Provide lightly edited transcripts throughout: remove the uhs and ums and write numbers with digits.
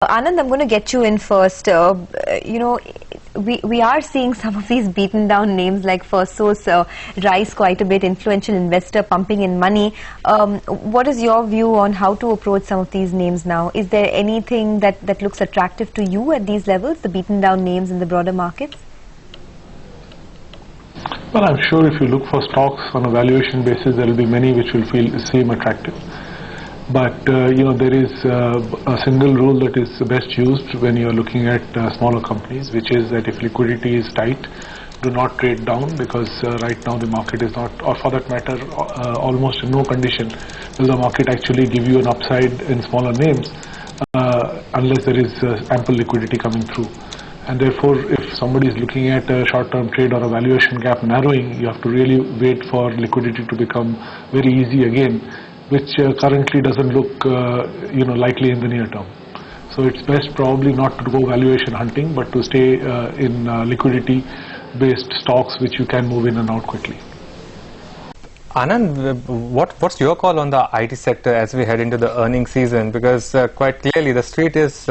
Anand, I'm going to get you in first. We are seeing some of these beaten down names like Firstsource rise quite a bit, influential investor pumping in money. What is your view on how to approach some of these names now? Is there anything that looks attractive to you at these levels, the beaten down names in the broader markets? Well, I'm sure if you look for stocks on a valuation basis, there will be many which will seem attractive. But there is a single rule that is best used when you are looking at smaller companies, which is that if liquidity is tight, do not trade down, because right now the market is not, or for that matter, almost in no condition will the market actually give you an upside in smaller names unless there is ample liquidity coming through. And therefore, if somebody is looking at a short-term trade or a valuation gap narrowing, you have to really wait for liquidity to become very easy again, which currently doesn't look likely in the near term. So it's best probably not to go valuation hunting, but to stay in liquidity-based stocks which you can move in and out quickly. Anand, what's your call on the IT sector as we head into the earnings season? Because quite clearly the street is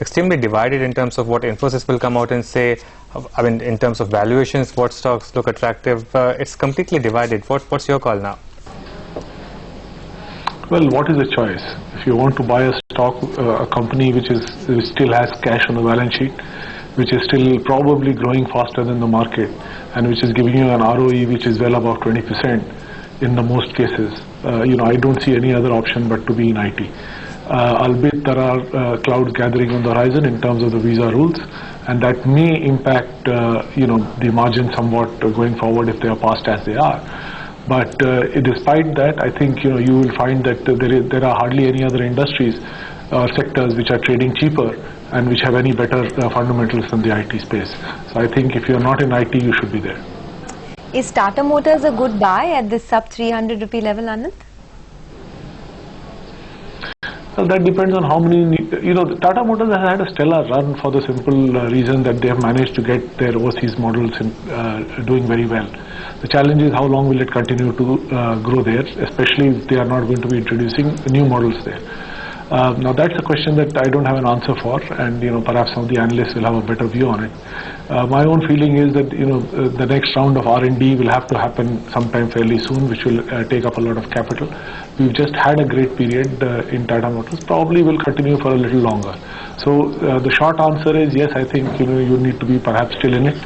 extremely divided in terms of what Infosys will come out and say. I mean, in terms of valuations, what stocks look attractive. It's completely divided. What's your call now? Well, what is the choice? If you want to buy a stock, a company which still has cash on the balance sheet, which is still probably growing faster than the market, and which is giving you an ROE which is well above 20% in the most cases, I don't see any other option but to be in IT. Albeit there are clouds gathering on the horizon in terms of the visa rules, and that may impact the margin somewhat going forward if they are passed as they are. But despite that, I think you will find that there are hardly any other industries or sectors which are trading cheaper and which have any better fundamentals than the IT space. So I think if you are not in IT, you should be there. Is Tata Motors a good buy at this sub 300 rupee level, Anand? Well, that depends on how many. Tata Motors has had a stellar run for the simple reason that they have managed to get their overseas models doing very well. The challenge is how long will it continue to grow there, especially if they are not going to be introducing new models there. Now that's a question that I don't have an answer for, and perhaps some of the analysts will have a better view on it. My own feeling is that the next round of R&D will have to happen sometime fairly soon, which will take up a lot of capital. We've just had a great period in Tata Motors, probably will continue for a little longer. So the short answer is yes, I think you need to be perhaps still in it.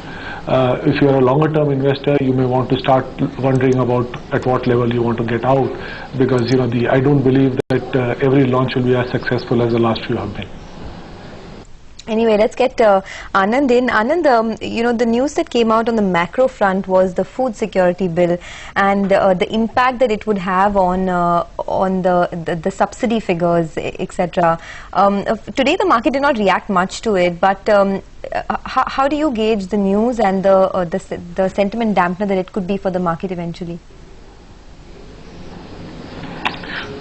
If you are a longer term investor, you may want to start wondering about at what level you want to get out, because I don't believe that every launch will be as successful as the last few have been. Anyway, let's get Anand in. Anand, the news that came out on the macro front was the food security bill and the impact that it would have on the subsidy figures, etc. Today, the market did not react much to it, but how do you gauge the news and the sentiment dampener that it could be for the market eventually?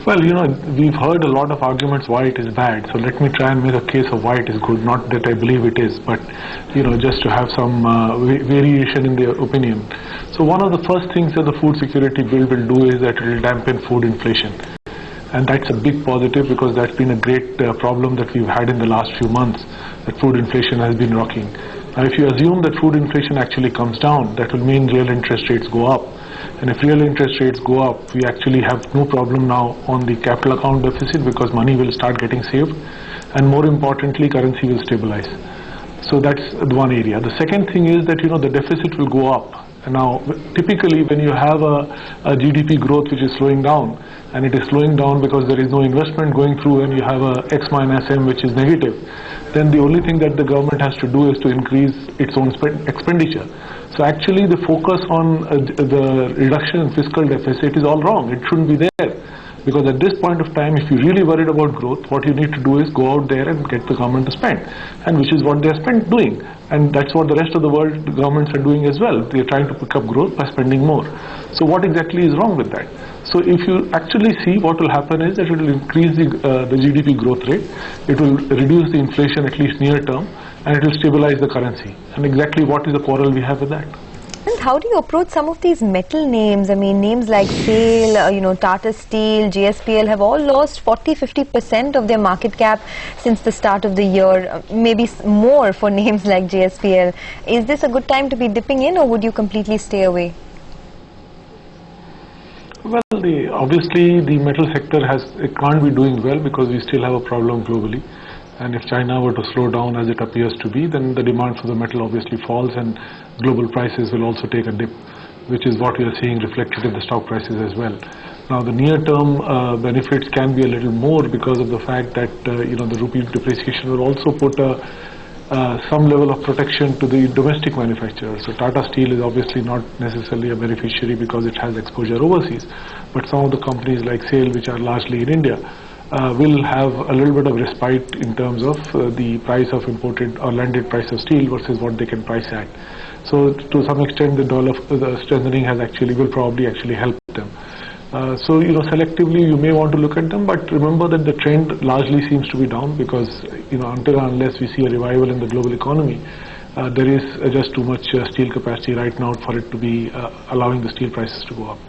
Well, we've heard a lot of arguments why it is bad, so let me try and make a case of why it is good. Not that I believe it is, but just to have some variation in their opinion. So one of the first things that the food security bill will do is that it will dampen food inflation, and that's a big positive, because that's been a great problem that we've had in the last few months, that food inflation has been rocking. Now if you assume that food inflation actually comes down, that will mean real interest rates go up. And if real interest rates go up, we actually have no problem now on the capital account deficit, because money will start getting saved, and more importantly, currency will stabilize. So that's one area. The second thing is that the deficit will go up. And now typically when you have a GDP growth which is slowing down, and it is slowing down because there is no investment going through, and you have a X minus M which is negative, then the only thing that the government has to do is to increase its own expenditure. So actually the focus on the reduction in fiscal deficit is all wrong. It shouldn't be there, because at this point of time, if you're really worried about growth, what you need to do is go out there and get the government to spend, and which is what they're doing. And that's what the rest of the world governments are doing as well. They're trying to pick up growth by spending more. So what exactly is wrong with that? So if you actually see, what will happen is that it will increase the GDP growth rate, it will reduce the inflation at least near term, and it will stabilize the currency. And exactly what is the quarrel we have with that? how do you approach some of these metal names? I mean, names like SAIL, Tata Steel, JSPL have all lost 40-50% of their market cap since the start of the year, maybe more for names like JSPL. Is this a good time to be dipping in, or would you completely stay away? Well, obviously the metal sector it can't be doing well because we still have a problem globally. And if China were to slow down as it appears to be, then the demand for the metal obviously falls and global prices will also take a dip, which is what we are seeing reflected in the stock prices as well. Now the near-term benefits can be a little more because of the fact that the rupee depreciation will also put some level of protection to the domestic manufacturers. So Tata Steel is obviously not necessarily a beneficiary because it has exposure overseas, but some of the companies like SAIL, which are largely in India, will have a little bit of respite in terms of the price of imported or landed price of steel versus what they can price at. So to some extent the dollar strengthening will probably help them. So selectively you may want to look at them, but remember that the trend largely seems to be down because until and unless we see a revival in the global economy, there is just too much steel capacity right now for it to be allowing the steel prices to go up.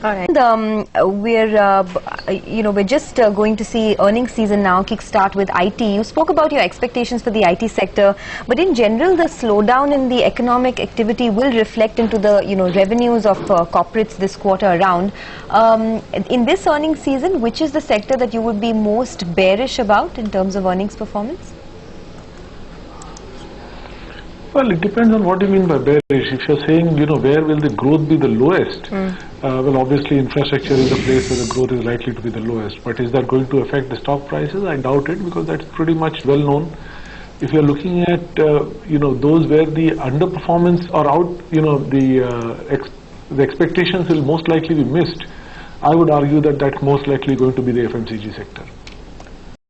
All right. We're just going to see earnings season now kickstart with IT. You spoke about your expectations for the IT sector, but in general, the slowdown in the economic activity will reflect into the revenues of corporates this quarter around. In this earnings season, which is the sector that you would be most bearish about in terms of earnings performance? Well, it depends on what you mean by bearish. If you're saying, where will the growth be the lowest? Well, obviously infrastructure is a place where the growth is likely to be the lowest. But is that going to affect the stock prices? I doubt it, because that's pretty much well known. If you're looking at, those where the underperformance or the expectations will most likely be missed, I would argue that that's most likely going to be the FMCG sector.